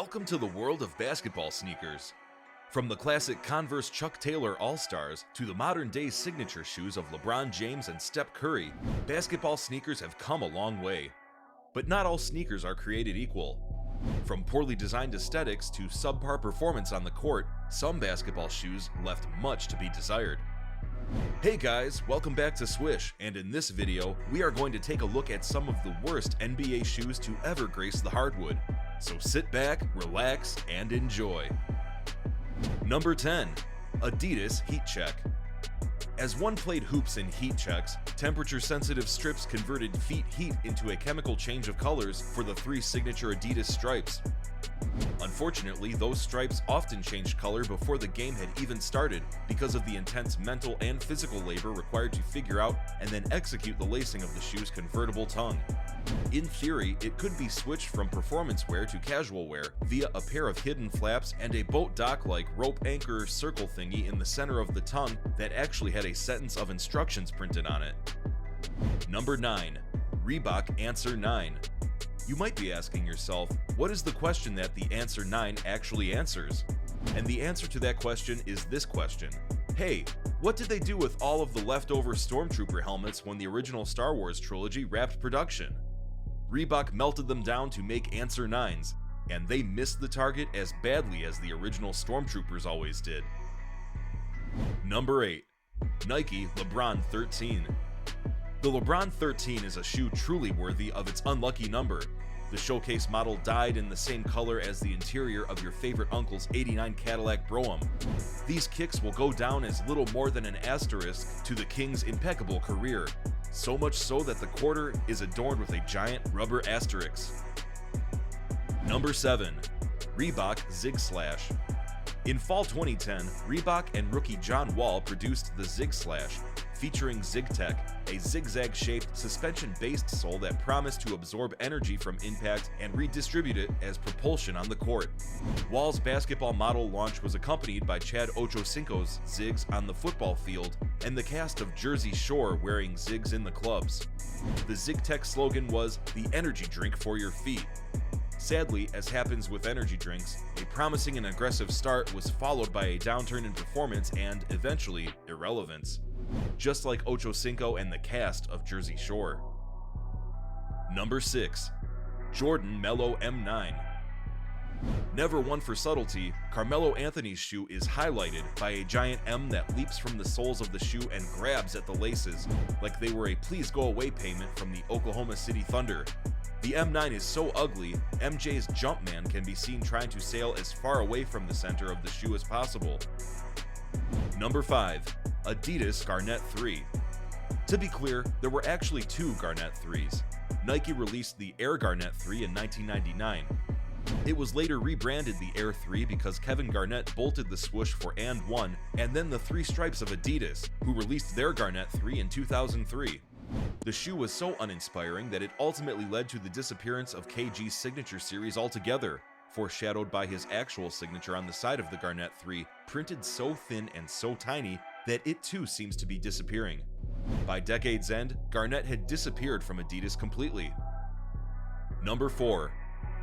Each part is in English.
Welcome to the world of basketball sneakers. From the classic Converse Chuck Taylor All-Stars to the modern-day signature shoes of LeBron James and Steph Curry, basketball sneakers have come a long way. But not all sneakers are created equal. From poorly designed aesthetics to subpar performance on the court, some basketball shoes left much to be desired. Hey guys, welcome back to Swish, and in this video, we are going to take a look at some of the worst NBA shoes to ever grace the hardwood. So sit back, relax, and enjoy. Number 10. Adidas Heat Check. As one played hoops in heat checks, temperature-sensitive strips converted feet heat into a chemical change of colors for the three signature Adidas stripes. Unfortunately, those stripes often changed color before the game had even started because of the intense mental and physical labor required to figure out and then execute the lacing of the shoe's convertible tongue. In theory, it could be switched from performance wear to casual wear via a pair of hidden flaps and a boat dock-like rope anchor circle thingy in the center of the tongue that actually had a sentence of instructions printed on it. Number 9. Reebok Answer 9. You might be asking yourself, what is the question that the Answer 9 actually answers? And the answer to that question is this question. Hey, what did they do with all of the leftover Stormtrooper helmets when the original Star Wars trilogy wrapped production? Reebok melted them down to make Answer 9s, and they missed the target as badly as the original Stormtroopers always did. Number 8. Nike LeBron 13. The LeBron 13 is a shoe truly worthy of its unlucky number. The showcase model dyed in the same color as the interior of your favorite uncle's '89 Cadillac Brougham. These kicks will go down as little more than an asterisk to the King's impeccable career, so much so that the quarter is adorned with a giant rubber asterisk. Number 7. Reebok Zig Slash. In fall 2010, Reebok and rookie John Wall produced the Zig Slash, featuring ZigTech, a zigzag-shaped suspension-based sole that promised to absorb energy from impact and redistribute it as propulsion on the court. Wall's basketball model launch was accompanied by Chad Ochocinco's Zigs on the football field and the cast of Jersey Shore wearing Zigs in the clubs. The ZigTech slogan was, "The energy drink for your feet." Sadly, as happens with energy drinks, a promising and aggressive start was followed by a downturn in performance and, eventually, irrelevance. Just like Ochocinco and the cast of Jersey Shore. Number 6. Jordan Mellow M9. Never one for subtlety, Carmelo Anthony's shoe is highlighted by a giant M that leaps from the soles of the shoe and grabs at the laces, like they were a please go away payment from the Oklahoma City Thunder. The M9 is so ugly, MJ's Jumpman can be seen trying to sail as far away from the center of the shoe as possible. Number 5. Adidas Garnett 3. To be clear, there were actually two Garnett 3s. Nike released the Air Garnett 3 in 1999. It was later rebranded the Air 3 because Kevin Garnett bolted the swoosh for And One, and then the three stripes of Adidas, who released their Garnett 3 in 2003. The shoe was so uninspiring that it ultimately led to the disappearance of KG's signature series altogether, foreshadowed by his actual signature on the side of the Garnett 3, printed so thin and so tiny that it too seems to be disappearing. By decade's end, Garnett had disappeared from Adidas completely. Number 4.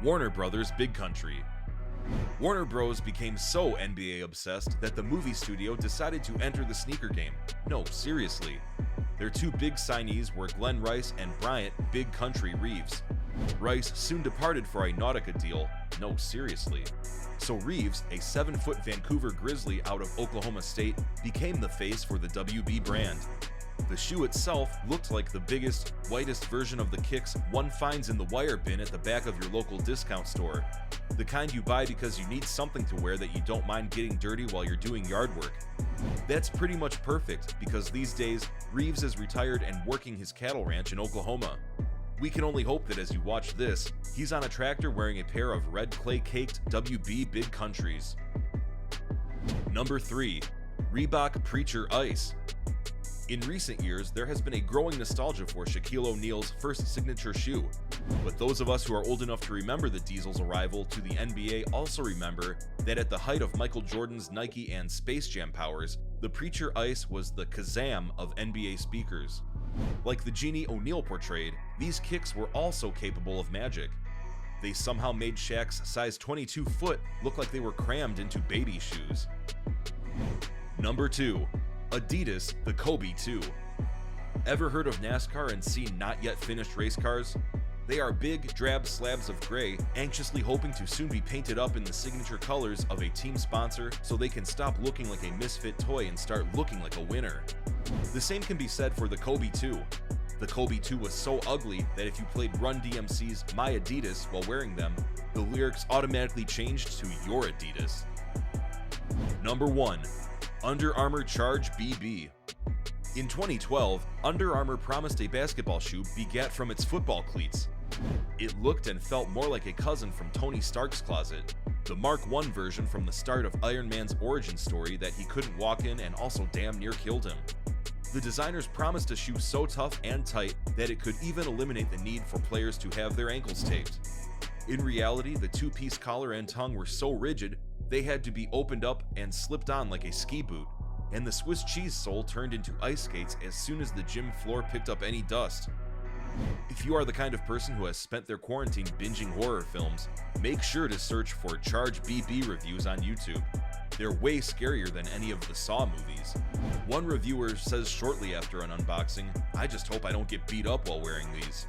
Warner Brothers Big Country. Warner Bros. Became so NBA obsessed that the movie studio decided to enter the sneaker game. No, seriously. Their two big signees were Glenn Rice and Bryant Big Country Reeves. Rice soon departed for a Nautica deal. No, seriously. So Reeves, a 7-foot Vancouver Grizzly out of Oklahoma State, became the face for the WB brand. The shoe itself looked like the biggest, whitest version of the kicks one finds in the wire bin at the back of your local discount store. The kind you buy because you need something to wear that you don't mind getting dirty while you're doing yard work. That's pretty much perfect because these days, Reeves is retired and working his cattle ranch in Oklahoma. We can only hope that as you watch this, he's on a tractor wearing a pair of red clay-caked WB Big Countries. Number 3. Reebok Preacher Ice. In recent years, there has been a growing nostalgia for Shaquille O'Neal's first signature shoe, but those of us who are old enough to remember the Diesel's arrival to the NBA also remember that at the height of Michael Jordan's Nike and Space Jam powers, the Preacher Ice was the Kazam of NBA speakers. Like the genie O'Neal portrayed, these kicks were also capable of magic. They somehow made Shaq's size 22 foot look like they were crammed into baby shoes. Number 2. Adidas the Kobe 2. Ever heard of NASCAR and seen not yet finished race cars? They are big, drab slabs of gray, anxiously hoping to soon be painted up in the signature colors of a team sponsor so they can stop looking like a misfit toy and start looking like a winner. The same can be said for the Kobe 2. The Kobe 2 was so ugly that if you played Run DMC's My Adidas while wearing them, the lyrics automatically changed to Your Adidas. Number 1. Under Armour Charge BB. In 2012, Under Armour promised a basketball shoe begat from its football cleats. It looked and felt more like a cousin from Tony Stark's closet, the Mark I version from the start of Iron Man's origin story that he couldn't walk in and also damn near killed him. The designers promised a shoe so tough and tight that it could even eliminate the need for players to have their ankles taped. In reality, the two-piece collar and tongue were so rigid, they had to be opened up and slipped on like a ski boot, and the Swiss cheese sole turned into ice skates as soon as the gym floor picked up any dust. If you are the kind of person who has spent their quarantine binging horror films, make sure to search for Charge BB reviews on YouTube. They're way scarier than any of the Saw movies. One reviewer says shortly after an unboxing, "I just hope I don't get beat up while wearing these."